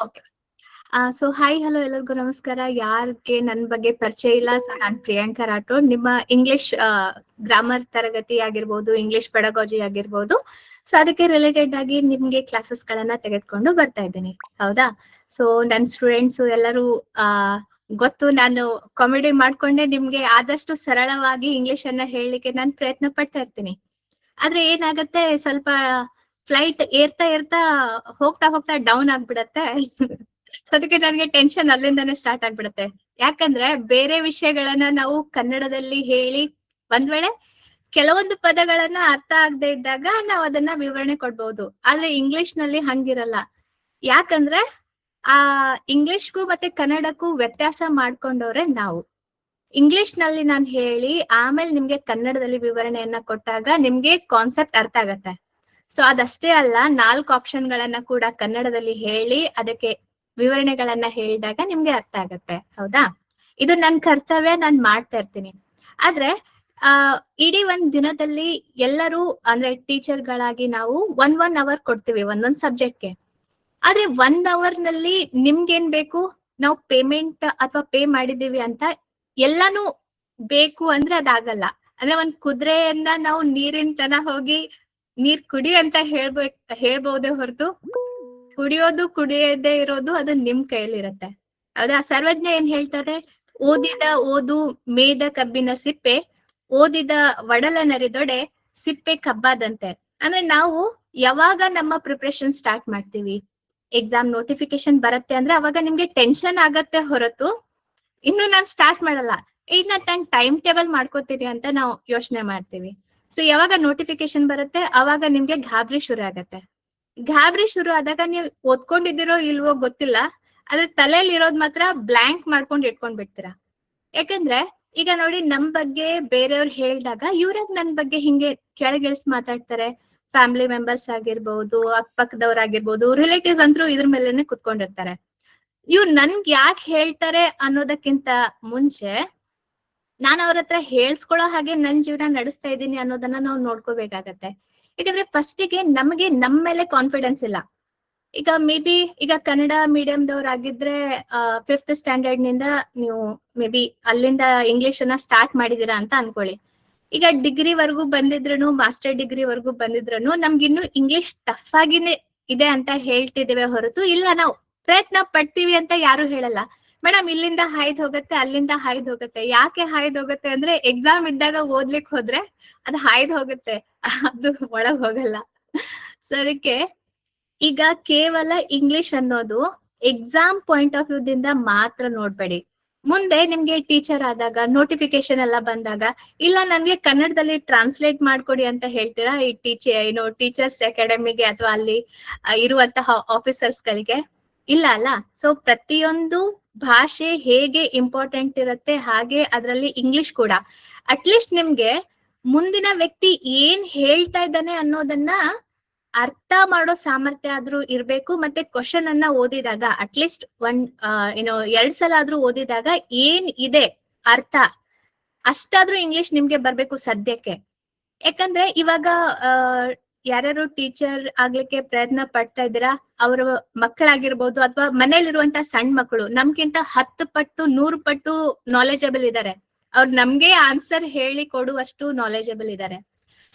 Okay. So hi hello ಎಲ್ಲರಿಗೂ ನಮಸ್ಕಾರ. ಯಾರಿಗೆ ನನ್ನ ಬಗ್ಗೆ ಪರಿಚಯ ಇಲ್ಲ, ಸೊ ನಾನು ಪ್ರಿಯಾಂಕಾ ರಾಠೋಡ್. ನಿಮ್ಮ ಇಂಗ್ಲಿಷ್ ಗ್ರಾಮರ್ ತರಗತಿ ಆಗಿರ್ಬೋದು, ಇಂಗ್ಲಿಷ್ ಪೆಡಗಾಜಿ ಆಗಿರ್ಬೋದು, ಸೊ ಅದಕ್ಕೆ ರಿಲೇಟೆಡ್ ಆಗಿ ನಿಮ್ಗೆ ಕ್ಲಾಸಸ್ ಗಳನ್ನ ತೆಗೆದುಕೊಂಡು ಬರ್ತಾ ಇದ್ದೀನಿ. ಹೌದಾ? ಸೊ ನನ್ನ ಸ್ಟೂಡೆಂಟ್ಸ್ ಎಲ್ಲರೂ ಗೊತ್ತು, ನಾನು ಕಾಮಿಡಿ ಮಾಡ್ಕೊಂಡೆ ನಿಮ್ಗೆ ಆದಷ್ಟು ಸರಳವಾಗಿ ಇಂಗ್ಲಿಷ್ ಅನ್ನ ಹೇಳಲಿಕ್ಕೆ ನಾನು ಪ್ರಯತ್ನ ಪಡ್ತಾ ಇರ್ತೀನಿ. ಆದ್ರೆ ಏನಾಗತ್ತೆ, ಸ್ವಲ್ಪ ಫ್ಲೈಟ್ ಏರ್ತಾ ಏರ್ತಾ ಹೋಗ್ತಾ ಹೋಗ್ತಾ ಡೌನ್ ಆಗ್ಬಿಡತ್ತೆ. ಅದಕ್ಕೆ ನನಗೆ ಟೆನ್ಷನ್ ಅಲ್ಲಿಂದಾನೆ ಸ್ಟಾರ್ಟ್ ಆಗ್ಬಿಡತ್ತೆ. ಯಾಕಂದ್ರೆ ಬೇರೆ ವಿಷಯಗಳನ್ನ ನಾವು ಕನ್ನಡದಲ್ಲಿ ಹೇಳಿ ಒಂದ್ ವೇಳೆ ಕೆಲವೊಂದು ಪದಗಳನ್ನ ಅರ್ಥ ಆಗದೆ ಇದ್ದಾಗ ನಾವು ಅದನ್ನ ವಿವರಣೆ ಕೊಡ್ಬಹುದು. ಆದ್ರೆ ಇಂಗ್ಲಿಷ್ ನಲ್ಲಿ ಹಂಗಿರಲ್ಲ. ಯಾಕಂದ್ರೆ ಆ ಇಂಗ್ಲಿಷ್ಗೂ ಮತ್ತೆ ಕನ್ನಡಕ್ಕೂ ವ್ಯತ್ಯಾಸ ಮಾಡ್ಕೊಂಡವ್ರೆ ನಾವು. ಇಂಗ್ಲಿಷ್ ನಲ್ಲಿ ನಾನು ಹೇಳಿ ಆಮೇಲೆ ನಿಮ್ಗೆ ಕನ್ನಡದಲ್ಲಿ ವಿವರಣೆಯನ್ನ ಕೊಟ್ಟಾಗ ನಿಮ್ಗೆ ಕಾನ್ಸೆಪ್ಟ್ ಅರ್ಥ ಆಗತ್ತೆ. ಸೊ ಅದಷ್ಟೇ ಅಲ್ಲ, 4 ಆಪ್ಷನ್ ಗಳನ್ನ ಕೂಡ ಕನ್ನಡದಲ್ಲಿ ಹೇಳಿ ಅದಕ್ಕೆ ವಿವರಣೆಗಳನ್ನ ಹೇಳಿದಾಗ ನಿಮ್ಗೆ ಅರ್ಥ ಆಗತ್ತೆ. ಹೌದಾ? ಇದು ನನ್ ಕರ್ತವ್ಯ, ನಾನ್ ಮಾಡ್ತಾ ಇರ್ತೀನಿ. ಆದ್ರೆ ಇಡೀ ಒಂದ್ ದಿನದಲ್ಲಿ ಎಲ್ಲರೂ ಅಂದ್ರೆ ಟೀಚರ್ ಗಳಾಗಿ ನಾವು 1 ಅವರ್ ಕೊಡ್ತೀವಿ ಒಂದೊಂದ್ ಸಬ್ಜೆಕ್ಟ್ಗೆ. ಆದ್ರೆ 1 ಅವರ್ ನಲ್ಲಿ ನಿಮ್ಗೇನ್ ಬೇಕು, ನಾವು ಪೇಮೆಂಟ್ ಅಥವಾ ಪೇ ಮಾಡಿದೀವಿ ಅಂತ ಎಲ್ಲಾನು ಬೇಕು ಅಂದ್ರೆ ಅದಾಗಲ್ಲ. ಅಂದ್ರೆ ಒಂದ್ ಕುದುರೆಯನ್ನ ನಾವು ನೀರಿನ ತನ ಹೋಗಿ ನೀರ್ ಕುಡಿ ಅಂತ ಹೇಳ್ಬಹುದೇ ಹೊರತು ಕುಡಿಯದೇ ಇರೋದು ಅದು ನಿಮ್ ಕೈಯಲ್ಲಿರತ್ತೆ. ಹೌದಾ? ಸರ್ವಜ್ಞ ಏನ್ ಹೇಳ್ತಾರೆ, ಓದಿದ ಓದು ಮೇದ ಕಬ್ಬಿನ ಸಿಪ್ಪೆ, ಓದಿದ ಒಡಲ ನರಿದೊಡೆ ಸಿಪ್ಪೆ ಕಬ್ಬಾದಂತೆ. ಅಂದ್ರೆ ನಾವು ಯಾವಾಗ ನಮ್ಮ ಪ್ರಿಪ್ರೇಷನ್ ಸ್ಟಾರ್ಟ್ ಮಾಡ್ತೀವಿ, ಎಕ್ಸಾಮ್ ನೋಟಿಫಿಕೇಶನ್ ಬರುತ್ತೆ ಅಂದ್ರೆ ಅವಾಗ ನಿಮ್ಗೆ ಟೆನ್ಷನ್ ಆಗತ್ತೆ ಹೊರತು ಇನ್ನು ನಾನ್ ಸ್ಟಾರ್ಟ್ ಮಾಡಲ್ಲ. ಈಗ ನಾನು ಟೈಮ್ ಟೇಬಲ್ ಮಾಡ್ಕೋತೀನಿ ಅಂತ ನಾವು ಯೋಚನೆ ಮಾಡ್ತೀವಿ. ಸೊ ಯಾವಾಗ ನೋಟಿಫಿಕೇಶನ್ ಬರುತ್ತೆ ಅವಾಗ ನಿಮ್ಗೆ ಗಾಬರಿ ಶುರು ಆಗತ್ತೆ. ಗಾಬರಿ ಶುರು ಆದಾಗ ನೀವು ಓದ್ಕೊಂಡಿದ್ದೀರೋ ಇಲ್ವೋ ಗೊತ್ತಿಲ್ಲ, ಆದ್ರೆ ತಲೆಯಲ್ಲಿ ಇರೋದ್ ಮಾತ್ರ ಬ್ಲಾಂಕ್ ಮಾಡ್ಕೊಂಡು ಇಟ್ಕೊಂಡ್ ಬಿಡ್ತೀರಾ. ಯಾಕಂದ್ರೆ ಈಗ ನೋಡಿ, ನಮ್ ಬಗ್ಗೆ ಬೇರೆಯವ್ರು ಹೇಳಿದಾಗ ಇವ್ರಾಗ ನನ್ ಬಗ್ಗೆ ಹಿಂಗೆ ಕೆಳಗಿಳಿಸಿ ಮಾತಾಡ್ತಾರೆ. ಫ್ಯಾಮಿಲಿ ಮೆಂಬರ್ಸ್ ಆಗಿರ್ಬೋದು, ಅಕ್ಕಪಕ್ಕದವ್ರಾಗಿರ್ಬೋದು, ರಿಲೇಟಿವ್ಸ್ ಅಂತೂ ಇದ್ರ ಮೇಲೆನೆ ಕುತ್ಕೊಂಡಿರ್ತಾರೆ. ಇವ್ರು ನನ್ಗೆ ಯಾಕೆ ಹೇಳ್ತಾರೆ ಅನ್ನೋದಕ್ಕಿಂತ ಮುಂಚೆ ನಾನು ಅವ್ರ ಹತ್ರ ಹೇಳ್ಸ್ಕೊಳ್ಳೋ ಹಾಗೆ ನನ್ ಜೀವನ ನಡೆಸ್ತಾ ಇದ್ದೀನಿ ಅನ್ನೋದನ್ನ ನಾವು ನೋಡ್ಕೋಬೇಕಾಗತ್ತೆ. ಯಾಕಂದ್ರೆ ಫಸ್ಟಿಗೆ ನಮಗೆ ನಮ್ಮ ಮೇಲೆ ಕಾನ್ಫಿಡೆನ್ಸ್ ಇಲ್ಲ. ಈಗ ಮೇ ಬಿ ಈಗ ಕನ್ನಡ ಮೀಡಿಯಂದವ್ರಾಗಿದ್ರೆ 5th ಸ್ಟ್ಯಾಂಡರ್ಡ್ ನಿಂದ ನೀವು ಮೇ ಬಿ ಅಲ್ಲಿಂದ ಇಂಗ್ಲಿಷ್ ಅನ್ನ ಸ್ಟಾರ್ಟ್ ಮಾಡಿದೀರಾ ಅಂತ ಅನ್ಕೊಳ್ಳಿ. ಈಗ ಡಿಗ್ರಿ ವರ್ಗು ಬಂದಿದ್ರು, ಮಾಸ್ಟರ್ ಡಿಗ್ರಿ ವರ್ಗು ಬಂದಿದ್ರು ನಮ್ಗಿನ್ನು ಇಂಗ್ಲಿಷ್ ಟಫ್ ಆಗಿನೇ ಇದೆ ಅಂತ ಹೇಳ್ತಿದ್ದೇವೆ ಹೊರತು ಇಲ್ಲ ನಾವು ಪ್ರಯತ್ನ ಪಡ್ತೀವಿ ಅಂತ ಯಾರು ಹೇಳಲ್ಲ. ಮೇಡಮ್ ಇಲ್ಲಿಂದ ಹಾಯ್ದು ಹೋಗುತ್ತೆ, ಅಲ್ಲಿಂದ ಹಾಯ್ದು ಹೋಗುತ್ತೆ. ಯಾಕೆ ಹಾಯ್ದು ಹೋಗುತ್ತೆ ಅಂದ್ರೆ ಎಕ್ಸಾಮ್ ಇದ್ದಾಗ ಓದ್ಲಿಕ್ಕೆ ಹೋದ್ರೆ ಅದು ಹಾಯ್ದು ಹೋಗುತ್ತೆ, ಅದು ಒಳಗ್ ಹೋಗಲ್ಲ. ಸೊ ಅದಕ್ಕೆ ಈಗ ಕೇವಲ ಇಂಗ್ಲಿಷ್ ಅನ್ನೋದು ಎಕ್ಸಾಮ್ ಪಾಯಿಂಟ್ ಆಫ್ ವ್ಯೂ ದಿಂದ ಮಾತ್ರ ನೋಡ್ಬೇಡಿ. ಮುಂದೆ ನಿಮ್ಗೆ ಟೀಚರ್ ಆದಾಗ, ನೋಟಿಫಿಕೇಶನ್ ಎಲ್ಲ ಬಂದಾಗ, ಇಲ್ಲ ನನ್ಗೆ ಕನ್ನಡದಲ್ಲಿ ಟ್ರಾನ್ಸ್ಲೇಟ್ ಮಾಡ್ಕೊಡಿ ಅಂತ ಹೇಳ್ತೀರಾ ಈ ಟೀಚರ್ಸ್ ಅಕಾಡೆಮಿಗೆ ಅಥವಾ ಅಲ್ಲಿ ಇರುವಂತಹ ಆಫೀಸರ್ಸ್ ಗಳಿಗೆ? ಇಲ್ಲ ಅಲ್ಲ. ಸೊ ಪ್ರತಿಯೊಂದು ಭಾಷೆ ಹೇಗೆ ಇಂಪಾರ್ಟೆಂಟ್ ಇರುತ್ತೆ ಹಾಗೆ ಅದರಲ್ಲಿ ಇಂಗ್ಲಿಷ್ ಕೂಡ. ಅಟ್ಲೀಸ್ಟ್ ನಿಮ್ಗೆ ಮುಂದಿನ ವ್ಯಕ್ತಿ ಏನ್ ಹೇಳ್ತಾ ಇದ್ದಾನೆ ಅನ್ನೋದನ್ನ ಅರ್ಥ ಮಾಡೋ ಸಾಮರ್ಥ್ಯ ಆದ್ರೂ ಇರ್ಬೇಕು. ಮತ್ತೆ ಕ್ವಶನ್ ಅನ್ನ ಓದಿದಾಗ ಅಟ್ಲೀಸ್ಟ್ 2 ಸಲ ಆದ್ರೂ ಓದಿದಾಗ ಏನ್ ಇದೆ ಅರ್ಥ ಅಷ್ಟಾದ್ರೂ ಇಂಗ್ಲಿಷ್ ನಿಮ್ಗೆ ಬರ್ಬೇಕು ಸದ್ಯಕ್ಕೆ. ಯಾಕಂದ್ರೆ ಇವಾಗ ಯಾರ್ಯಾರು ಟೀಚರ್ ಆಗ್ಲಿಕ್ಕೆ ಪ್ರಯತ್ನ ಪಡ್ತಾ ಇದ್ದೀರಾ, ಅವ್ರ ಮಕ್ಕಳಾಗಿರ್ಬೋದು ಅಥವಾ ಮನೇಲಿರುವಂತ ಸಣ್ಣ ಮಕ್ಕಳು ನಮ್ಗಿಂತ 10 ಪಟ್ಟು 100 ಪಟ್ಟು ನಾಲೆಜಬಲ್ ಇದ್ದಾರೆ. ಅವ್ರು ನಮ್ಗೆ ಆನ್ಸರ್ ಹೇಳಿ ಕೊಡುವಷ್ಟು ನಾಲೆಜಬಲ್ ಇದ್ದಾರೆ.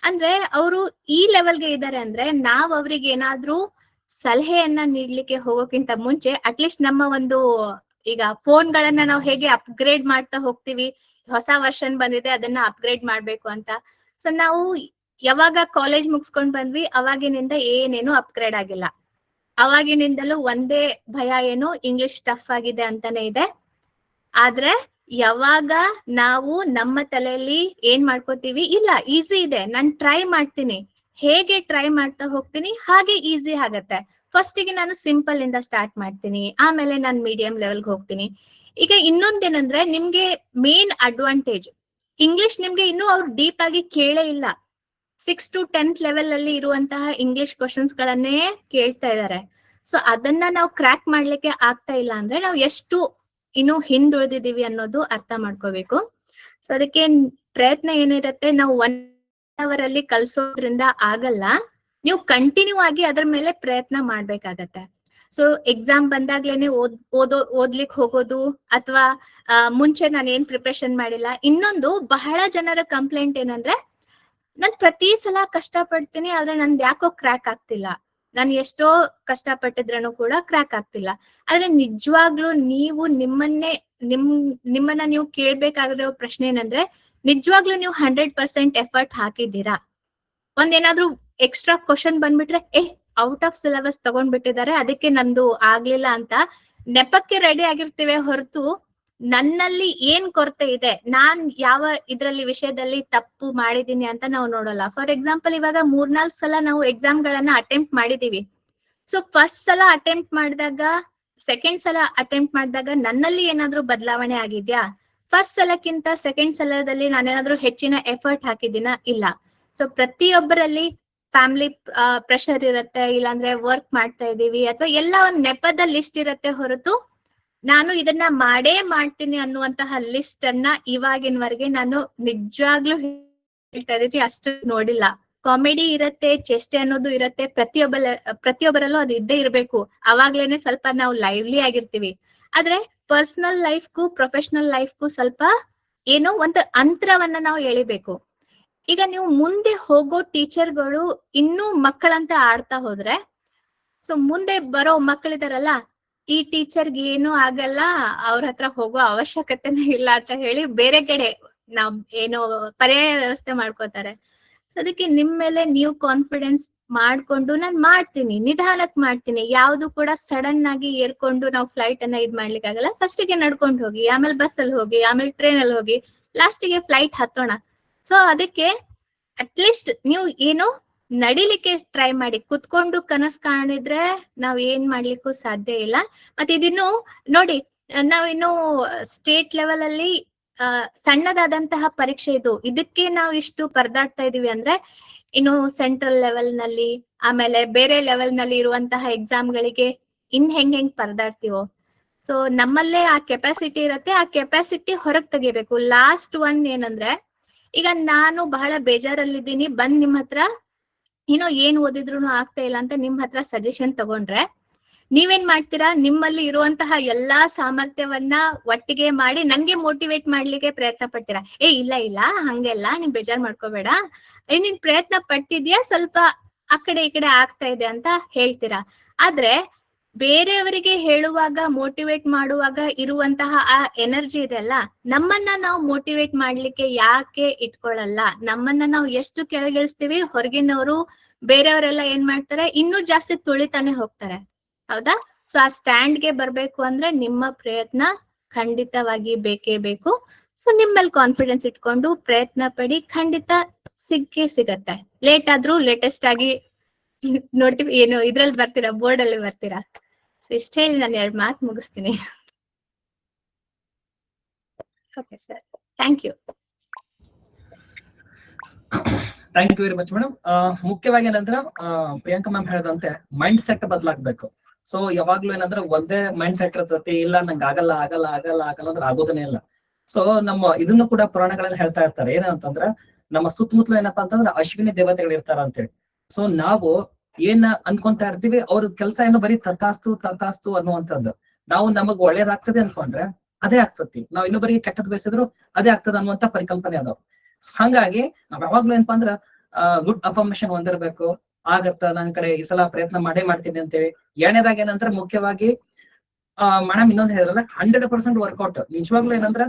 ಅಂದ್ರೆ ಅವರು ಈ ಲೆವೆಲ್ಗೆ ಇದ್ದಾರೆ ಅಂದ್ರೆ ನಾವ್ ಅವ್ರಿಗೆ ಏನಾದ್ರೂ ಸಲಹೆಯನ್ನ ನೀಡ್ಲಿಕ್ಕೆ ಹೋಗೋಕ್ಕಿಂತ ಮುಂಚೆ ಅಟ್ಲೀಸ್ಟ್ ನಮ್ಮ ಒಂದು ಈಗ ಫೋನ್ಗಳನ್ನ ನಾವು ಹೇಗೆ ಅಪ್ಗ್ರೇಡ್ ಮಾಡ್ತಾ ಹೋಗ್ತೀವಿ, ಹೊಸ ವರ್ಷನ್ ಬಂದಿದೆ ಅದನ್ನ ಅಪ್ಗ್ರೇಡ್ ಮಾಡ್ಬೇಕು ಅಂತ. ಸೊ ನಾವು ಯಾವಾಗ ಕಾಲೇಜ್ ಮುಗಿಸ್ಕೊಂಡ್ ಬಂದ್ವಿ ಅವಾಗಿನಿಂದ ಏನೇನು ಅಪ್ಗ್ರೇಡ್ ಆಗಿಲ್ಲ. ಅವಾಗಿನಿಂದಲೂ ಒಂದೇ ಭಯ, ಏನು ಇಂಗ್ಲಿಷ್ ಟಫ್ ಆಗಿದೆ ಅಂತಾನೆ ಇದೆ. ಆದ್ರೆ ಯಾವಾಗ ನಾವು ನಮ್ಮ ತಲೆಯಲ್ಲಿ ಏನ್ ಮಾಡ್ಕೋತೀವಿ, ಇಲ್ಲ ಈಸಿ ಇದೆ ನಾನ್ ಟ್ರೈ ಮಾಡ್ತೀನಿ, ಹೇಗೆ ಟ್ರೈ ಮಾಡ್ತಾ ಹೋಗ್ತೀನಿ ಹಾಗೆ ಈಸಿ ಆಗತ್ತೆ. ಫಸ್ಟಿಗೆ ನಾನು ಸಿಂಪಲ್ ಇಂದ ಸ್ಟಾರ್ಟ್ ಮಾಡ್ತೀನಿ, ಆಮೇಲೆ ನಾನು ಮೀಡಿಯಂ ಲೆವೆಲ್ಗೆ ಹೋಗ್ತೀನಿ. ಈಗ ಇನ್ನೊಂದೇನಂದ್ರೆ ನಿಮ್ಗೆ ಮೇನ್ ಅಡ್ವಾಂಟೇಜ್, ಇಂಗ್ಲಿಷ್ ನಿಮ್ಗೆ ಇನ್ನೂ ಅವ್ರು ಡೀಪ್ ಆಗಿ ಕೇಳೇ ಇಲ್ಲ. 6th to 10th ಲೆವೆಲ್ ಅಲ್ಲಿ ಇರುವಂತಹ ಇಂಗ್ಲಿಷ್ ಕ್ವಶನ್ಸ್ ಗಳನ್ನೇ ಕೇಳ್ತಾ ಇದ್ದಾರೆ. ಸೊ ಅದನ್ನ ನಾವು ಕ್ರ್ಯಾಕ್ ಮಾಡ್ಲಿಕ್ಕೆ ಆಗ್ತಾ ಇಲ್ಲ ಅಂದ್ರೆ ನಾವು ಎಷ್ಟು ಇನ್ನು ಹಿಂದುಳಿದಿದೀವಿ ಅನ್ನೋದು ಅರ್ಥ ಮಾಡ್ಕೋಬೇಕು. ಸೊ ಅದಕ್ಕೆ ಪ್ರಯತ್ನ ಏನಿರತ್ತೆ, ನಾವು 1 ಅವರ್ ಅಲ್ಲಿ ಕಲ್ಸೋದ್ರಿಂದ ಆಗಲ್ಲ, ನೀವು ಕಂಟಿನ್ಯೂ ಆಗಿ ಅದ್ರ ಮೇಲೆ ಪ್ರಯತ್ನ ಮಾಡ್ಬೇಕಾಗತ್ತೆ. ಸೊ ಎಕ್ಸಾಮ್ ಬಂದಾಗ್ಲೇನೆ ಓದ್ಲಿಕ್ಕೆ ಹೋಗೋದು, ಅಥವಾ ಮುಂಚೆ ನಾನು ಏನ್ ಪ್ರಿಪರೇಷನ್ ಮಾಡಿಲ್ಲ. ಇನ್ನೊಂದು ಬಹಳ ಜನರ ಕಂಪ್ಲೇಂಟ್ ಏನಂದ್ರೆ, ನಾನ್ ಪ್ರತಿ ಸಲ ಕಷ್ಟ ಪಡ್ತೀನಿ ಆದ್ರೆ ನಂದು ಯಾಕೋ ಕ್ರ್ಯಾಕ್ ಆಗ್ತಿಲ್ಲ, ನಾನು ಎಷ್ಟೋ ಕಷ್ಟ ಪಟ್ಟಿದ್ರೂ ಕೂಡ ಕ್ರ್ಯಾಕ್ ಆಗ್ತಿಲ್ಲ. ಆದ್ರೆ ನಿಜವಾಗ್ಲೂ ನೀವು ನಿಮ್ಮನ್ನ ನೀವು ಕೇಳ್ಬೇಕಾಗಿರೋ ಪ್ರಶ್ನೆ ಏನಂದ್ರೆ, ನಿಜವಾಗ್ಲೂ ನೀವು 100% ಎಫರ್ಟ್ ಹಾಕಿದ್ದೀರಾ? ಒಂದೇನಾದ್ರೂ ಎಕ್ಸ್ಟ್ರಾ ಕ್ವಶನ್ ಬಂದ್ಬಿಟ್ರೆ ಔಟ್ ಆಫ್ ಸಿಲೆಬಸ್ ತಗೊಂಡ್ಬಿಟ್ಟಿದ್ದಾರೆ ಅದಕ್ಕೆ ನಂದು ಆಗ್ಲಿಲ್ಲ ಅಂತ ನೆಪಕ್ಕೆ ರೆಡಿ ಆಗಿರ್ತೀವಿ ಹೊರತು, ನನ್ನಲ್ಲಿ ಏನ್ ಕೊರತೆ ಇದೆ, ನಾನ್ ಯಾವ ಇದ್ರಲ್ಲಿ ವಿಷಯದಲ್ಲಿ ತಪ್ಪು ಮಾಡಿದೀನಿ ಅಂತ ನಾವು ನೋಡಲ್ಲ. ಫಾರ್ ಎಕ್ಸಾಂಪಲ್, ಇವಾಗ 3-4 ಸಲ ನಾವು ಎಕ್ಸಾಮ್ ಗಳನ್ನ ಅಟೆಂಪ್ಟ್ ಮಾಡಿದೀವಿ. ಸೊ ಫಸ್ಟ್ ಸಲ ಅಟೆಂಪ್ಟ್ ಮಾಡಿದಾಗ, ಸೆಕೆಂಡ್ ಸಲ ಅಟೆಂಪ್ಟ್ ಮಾಡಿದಾಗ ನನ್ನಲ್ಲಿ ಏನಾದ್ರೂ ಬದಲಾವಣೆ ಆಗಿದ್ಯಾ? ಫಸ್ಟ್ ಸಲಕ್ಕಿಂತ ಸೆಕೆಂಡ್ ಸಲದಲ್ಲಿ ನಾನೇನಾದ್ರೂ ಹೆಚ್ಚಿನ ಎಫರ್ಟ್ ಹಾಕಿದ್ದೀನ? ಇಲ್ಲ. ಸೊ ಪ್ರತಿಯೊಬ್ಬರಲ್ಲಿ ಫ್ಯಾಮಿಲಿ ಪ್ರೆಷರ್ ಇರುತ್ತೆ, ಇಲ್ಲಾಂದ್ರೆ ವರ್ಕ್ ಮಾಡ್ತಾ ಇದೀವಿ, ಅಥವಾ ಎಲ್ಲ ಒಂದ್ ನೆಪದ ಲಿಸ್ಟ್ ಇರುತ್ತೆ ಹೊರತು ನಾನು ಇದನ್ನ ಮಾಡೇ ಮಾಡ್ತೀನಿ ಅನ್ನುವಂತಹ ಲಿಸ್ಟ್ ಅನ್ನ ಇವಾಗಿನವರೆಗೆ ನಾನು ನಿಜವಾಗ್ಲೂ ಹೇಳ್ತಾ ಇದೀನಿ ಅಷ್ಟು ನೋಡಿಲ್ಲ. ಕಾಮಿಡಿ ಇರತ್ತೆ, ಚೇಷ್ಟೆ ಅನ್ನೋದು ಇರತ್ತೆ, ಪ್ರತಿಯೊಬ್ಬರಲ್ಲೂ ಅದು ಇದ್ದೇ ಇರ್ಬೇಕು. ಅವಾಗ್ಲೇನೆ ಸ್ವಲ್ಪ ನಾವು ಲೈವ್ಲಿ ಆಗಿರ್ತೀವಿ. ಆದ್ರೆ ಪರ್ಸನಲ್ ಲೈಫ್ಗೂ ಪ್ರೊಫೆಷನಲ್ ಲೈಫ್ಗೂ ಸ್ವಲ್ಪ ಏನೋ ಒಂದು ಅಂತರವನ್ನ ನಾವು ಎಳಿಬೇಕು. ಈಗ ನೀವು ಮುಂದೆ ಹೋಗೋ ಟೀಚರ್ಗಳು ಇನ್ನೂ ಮಕ್ಕಳಂತ ಆಡ್ತಾ ಹೋದ್ರೆ, ಸೊ ಮುಂದೆ ಬರೋ ಮಕ್ಕಳಿದಾರಲ್ಲ, ಈ ಟೀಚರ್ಗೆ ಏನು ಆಗಲ್ಲ, ಅವ್ರ ಹತ್ರ ಹೋಗೋ ಅವಶ್ಯಕತೆನೇ ಇಲ್ಲ ಅಂತ ಹೇಳಿ ಬೇರೆ ಕಡೆ ನಾವ್ ಏನೋ ಪರ್ಯಾಯ ವ್ಯವಸ್ಥೆ ಮಾಡ್ಕೋತಾರೆ. ಅದಕ್ಕೆ ನಿಮ್ ಮೇಲೆ ನೀವು ಕಾನ್ಫಿಡೆನ್ಸ್ ಮಾಡ್ಕೊಂಡು ನಾನ್ ಮಾಡ್ತೀನಿ, ನಿಧಾನಕ್ ಮಾಡ್ತೀನಿ, ಯಾವ್ದು ಕೂಡ ಸಡನ್ ಆಗಿ ಏರ್ಕೊಂಡು ನಾವು ಫ್ಲೈಟ್ ಅನ್ನ ಇದ್ ಮಾಡ್ಲಿಕ್ಕೆ ಆಗಲ್ಲ. ಫಸ್ಟ್ ಗೆ ನಡ್ಕೊಂಡು ಹೋಗಿ, ಆಮೇಲೆ ಬಸ್ ಅಲ್ಲಿ ಹೋಗಿ, ಆಮೇಲೆ ಟ್ರೈನ್ ಅಲ್ಲಿ ಹೋಗಿ, ಲಾಸ್ಟಿಗೆ ಫ್ಲೈಟ್ ಹತ್ತೋಣ. ಸೊ ಅದಕ್ಕೆ ಅಟ್ಲೀಸ್ಟ್ ನೀವು ಏನು ನಡಿಲಿಕ್ಕೆ ಟ್ರೈ ಮಾಡಿ. ಕುತ್ಕೊಂಡು ಕನಸ್ ಕಾಣಿದ್ರೆ ನಾವ್ ಏನ್ ಮಾಡ್ಲಿಕ್ಕೂ ಸಾಧ್ಯ ಇಲ್ಲ. ಮತ್ತೆ ಇದಿನ್ನು ನೋಡಿ, ನಾವಿನ್ನು ಸ್ಟೇಟ್ ಲೆವೆಲ್ ಅಲ್ಲಿ ಸಣ್ಣದಾದಂತಹ ಪರೀಕ್ಷೆ ಇದು, ಇದಕ್ಕೆ ನಾವು ಇಷ್ಟು ಪರದಾಡ್ತಾ ಇದೀವಿ ಅಂದ್ರೆ, ಇನ್ನು ಸೆಂಟ್ರಲ್ ಲೆವೆಲ್ ನಲ್ಲಿ, ಆಮೇಲೆ ಬೇರೆ ಲೆವೆಲ್ ನಲ್ಲಿ ಇರುವಂತಹ ಎಕ್ಸಾಮ್ ಗಳಿಗೆ ಹೆಂಗ್ ಪರದಾಡ್ತೀವೋ. ಸೊ ನಮ್ಮಲ್ಲೇ ಆ ಕೆಪಾಸಿಟಿ ಇರತ್ತೆ, ಆ ಕೆಪಾಸಿಟಿ ಹೊರಗ್ ತೆಗಿಬೇಕು. ಲಾಸ್ಟ್ ಒನ್ ಏನಂದ್ರೆ, ಈಗ ನಾನು ಬಹಳ ಬೇಜಾರಲ್ಲಿದ್ದೀನಿ, ಬಂದ್ ನಿಮ್ ಹತ್ರ ಏನೋ ಏನ್ ಓದಿದ್ರು ಆಗ್ತಾ ಇಲ್ಲ ಅಂತ ನಿಮ್ ಹತ್ರ ಸಜೆಷನ್ ತಗೊಂಡ್ರೆ, ನೀವೇನ್ ಮಾಡ್ತೀರಾ? ನಿಮ್ಮಲ್ಲಿ ಇರುವಂತಹ ಎಲ್ಲಾ ಸಾಮರ್ಥ್ಯವನ್ನ ಒಟ್ಟಿಗೆ ಮಾಡಿ ನನ್ಗೆ ಮೋಟಿವೇಟ್ ಮಾಡ್ಲಿಕ್ಕೆ ಪ್ರಯತ್ನ ಪಡ್ತೀರಾ. ಇಲ್ಲ ಇಲ್ಲ ಹಂಗೆಲ್ಲ ನೀನ್ ಬೇಜಾರ್ ಮಾಡ್ಕೋಬೇಡ, ನೀನ್ ಪ್ರಯತ್ನ ಪಟ್ಟಿದ್ಯಾ, ಸ್ವಲ್ಪ ಆ ಕಡೆ ಈ ಕಡೆ ಆಗ್ತಾ ಇದೆ ಅಂತ ಹೇಳ್ತೀರಾ. ಆದ್ರೆ ಬೇರೆಯವರಿಗೆ ಹೇಳುವಾಗ, ಮೋಟಿವೇಟ್ ಮಾಡುವಾಗ ಇರುವಂತಹ ಆ ಎನರ್ಜಿ ಇದೆ ಅಲ್ಲ, ನಮ್ಮನ್ನ ನಾವು ಮೋಟಿವೇಟ್ ಮಾಡ್ಲಿಕ್ಕೆ ಯಾಕೆ ಇಟ್ಕೊಳ್ಳಲ್ಲ? ನಮ್ಮನ್ನ ನಾವು ಎಷ್ಟು ಕೆಳಗಿಳಿಸ್ತೀವಿ, ಹೊರಗಿನವರು ಬೇರೆಯವರೆಲ್ಲ ಏನ್ ಮಾಡ್ತಾರೆ, ಇನ್ನೂ ಜಾಸ್ತಿ ತುಳಿತಾನೆ ಹೋಗ್ತಾರೆ. ಹೌದಾ? ಸೊ ಆ ಸ್ಟ್ಯಾಂಡ್ಗೆ ಬರ್ಬೇಕು ಅಂದ್ರೆ ನಿಮ್ಮ ಪ್ರಯತ್ನ ಖಂಡಿತವಾಗಿ ಬೇಕೇ ಬೇಕು. ಸೊ ನಿಮ್ಮಲ್ಲಿ ಕಾನ್ಫಿಡೆನ್ಸ್ ಇಟ್ಕೊಂಡು ಪ್ರಯತ್ನ ಪಡಿ, ಖಂಡಿತ ಸಿಗತ್ತೆ. ಲೇಟ್ ಆದ್ರೂ ಲೇಟೆಸ್ಟ್ ಆಗಿ ನೋಡ್ತೀವಿ, ಏನು ಇದ್ರಲ್ಲಿ ಬರ್ತೀರಾ, ಬೋರ್ಡ್ ಅಲ್ಲಿ ಬರ್ತೀರಾ. ಸೊ ಇಷ್ಟ ಹೇಳಿ ನಾನು 2 ಮಾತು ಮುಗಿಸ್ತೀನಿ. Okay sir, thank you. Thank you very much madam. ಮುಖ್ಯವಾಗಿ ಏನಂದ್ರೆ ಪ್ರಿಯಾಂಕಾ ಮ್ಯಾಮ್ ಹೇಳಿದಂತೆ ಮೈಂಡ್ ಸೆಟ್ ಬದಲಾಗ್ಬೇಕು. ಸೊ ಯಾವಾಗ್ಲೂ ಏನಂದ್ರೆ ಒಂದೇ ಮೈಂಡ್ ಸೆಟ್ ಇರ್ತೈತಿ, ಇಲ್ಲ ನಂಗೆ ಆಗಲ್ಲ ಆಗಲ್ಲ ಆಗಲ್ಲ ಆಗಲ್ಲ ಅಂದ್ರೆ ಆಗೋದನ್ನೇ ಇಲ್ಲ. ಸೊ ನಮ್ಮ ಇದನ್ನು ಕೂಡ ಪುರಾಣಗಳಲ್ಲಿ ಹೇಳ್ತಾ ಇರ್ತಾರೆ, ಏನಂತಂದ್ರ ನಮ್ಮ ಸುತ್ತಮುತ್ತಲು ಏನಪ್ಪಾ ಅಂತಂದ್ರೆ ಅಶ್ವಿನಿ ದೇವತೆಗಳು ಇರ್ತಾರ ಅಂತೇಳಿ. ಸೊ ನಾವು ಏನ್ ಅನ್ಕೊಂತಾ ಇರ್ತೀವಿ, ಅವ್ರ ಕೆಲಸ ಏನೋ ಬರೀ ತಥಾಸ್ತು ಅನ್ನುವಂಥದ್ದು. ನಾವು ನಮಗ್ ಒಳ್ಳೇದಾಗ್ತದೆ ಅನ್ಕೊಂಡ್ರೆ ಅದೇ ಆಗ್ತತಿ, ನಾವ್ ಇನ್ನೊಬ್ಬರಿಗೆ ಕೆಟ್ಟದ್ ಬಯಸಿದ್ರು ಅದೇ ಆಗ್ತದ ಅನ್ನುವಂತ ಪರಿಕಲ್ಪನೆ ಅದಾವ. ಹಾಗಾಗಿ ನಾವ್ ಯಾವಾಗ್ಲೂ ಏನಪ್ಪಾ ಅಂದ್ರ ಗುಡ್ ಅಫರ್ಮೇಶನ್ ಹೊಂದಿರ್ಬೇಕು. ಆಗತ್ತ, ನನ್ ಕಡೆ ಈ ಸಲ ಪ್ರಯತ್ನ ಮಾಡ್ತೀನಿ ಅಂತೇಳಿ. ಎರಡನೇದಾಗಿ ಏನಂದ್ರೆ ಮುಖ್ಯವಾಗಿ ಮೇಡಮ್ ಇನ್ನೊಂದು ಹೇಳಿದ್ರಲ್ಲ, 100% ವರ್ಕೌಟ್. ನಿಜವಾಗ್ಲೂ ಏನಂದ್ರ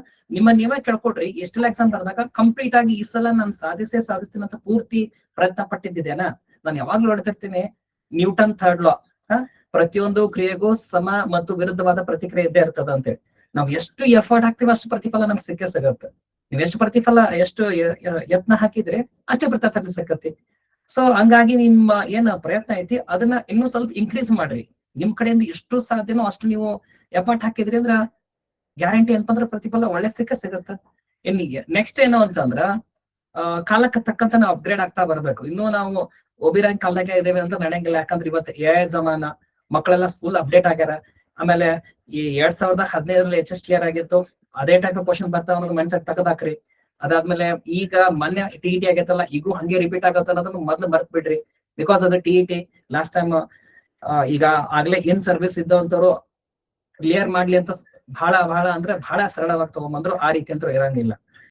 ನೀವೇ ಕೇಳ್ಕೊಡ್ರಿ, ಎಷ್ಟೆಲ್ಲ ಎಕ್ಸಾಮ್ ಬರೆದಾಗ ಕಂಪ್ಲೀಟ್ ಆಗಿ ಈ ಸಲ ನಾನು ಸಾಧಿಸ್ತೀನಿ ಅಂತ ಪೂರ್ತಿ ಪ್ರಯತ್ನ ಪಟ್ಟಿದ್ದೇನಾ? ನಾನು ಯಾವಾಗ್ಲೂ ಹೇಳ್ತಿರ್ತೀನಿ, ನ್ಯೂಟನ್ 3rd ಲಾ, ಪ್ರತಿಯೊಂದು ಕ್ರಿಯೆಗೂ ಸಮ ಮತ್ತು ವಿರುದ್ಧವಾದ ಪ್ರತಿಕ್ರಿಯೆ ಇದ್ದೇ ಇರ್ತದ ಅಂತೇಳಿ. ನಾವ್ ಎಷ್ಟು ಎಫರ್ಟ್ ಹಾಕ್ತಿವಿ ಅಷ್ಟು ಪ್ರತಿಫಲ ನಮ್ಗೆ ಸಿಗುತ್ತೆ. ನೀವ್ ಎಷ್ಟು ಯತ್ನ ಹಾಕಿದ್ರೆ ಅಷ್ಟೇ ಪ್ರತಿಫಲ ಸಿಕ್ಕತಿ. ಸೊ ಹಂಗಾಗಿ ನಿಮ್ಮ ಏನ್ ಪ್ರಯತ್ನ ಐತಿ ಅದನ್ನ ಇನ್ನೂ ಸ್ವಲ್ಪ ಇನ್ಕ್ರೀಸ್ ಮಾಡ್ರಿ. ನಿಮ್ ಕಡೆಯಿಂದ ಎಷ್ಟು ಸಾಧ್ಯನೋ ಅಷ್ಟು ನೀವು ಎಫರ್ಟ್ ಹಾಕಿದ್ರಿ ಅಂದ್ರ ಗ್ಯಾರಂಟಿ ಏನಪ್ಪಾ ಅಂದ್ರೆ ಪ್ರತಿಫಲ ಒಳ್ಳೆ ಸಿಗತ್ತ. ಇನ್ನು ನೆಕ್ಸ್ಟ್ ಏನು ಅಂತಂದ್ರ ಕಾಲಕ್ಕೆ ತಕ್ಕಂತ ನಾವು ಅಪ್ಗ್ರೇಡ್ ಆಗ್ತಾ ಬರ್ಬೇಕು. ಇನ್ನು ನಾವು ಒಬಿರಾಂಗ್ ಕಾಲದಾಗೆ ಇದೇವೆ ಅಂತ ನಡೆಯಂಗಿಲ್ಲ. ಯಾಕಂದ್ರೆ ಇವತ್ತು AI ಜಮಾನ, ಮಕ್ಕಳೆಲ್ಲ ಸ್ಕೂಲ್ ಅಪ್ಡೇಟ್ ಆಗ್ಯಾರ. ಆಮೇಲೆ ಈ 2015 HSTR ಆಗಿತ್ತು, ಅದೇ ಟೈಪ್ ಆಫ್ ಕ್ವಶನ್ ಬರ್ತಾವ ಅನ್ನೋದು ಮೈಂಡ್ ಸೆಟ್ ತಗದಾಕ್ರಿ. ಅದಾದ್ಮೇಲೆ ಈಗ ಮೊನ್ನೆ TET ಆಗೈತಲ್ಲ, ಈಗೂ ಹಂಗೆ ರಿಪೀಟ್ ಆಗತ್ತ ಅನ್ನೋದನ್ನ ಮೊದ್ಲು ಬರ್ತ್ ಬಿಡ್ರಿ. ಬಿಕಾಸ್ ಅದು TET ಲಾಸ್ಟ್ ಟೈಮ್ ಈಗ ಆಗ್ಲೇ ಇನ್ ಸರ್ವಿಸ್ ಇದ್ದವಂತವ್ರು ಕ್ಲಿಯರ್ ಮಾಡ್ಲಿ ಅಂತ ಬಹಳ ಅಂದ್ರೆ ಬಹಳ ಸರಳವಾಗಿ ತಗೊಂಬಂದ್ರು, ಆ ರೀತಿ ಅಂತೂ ಇರಂಗಿಲ್ಲ.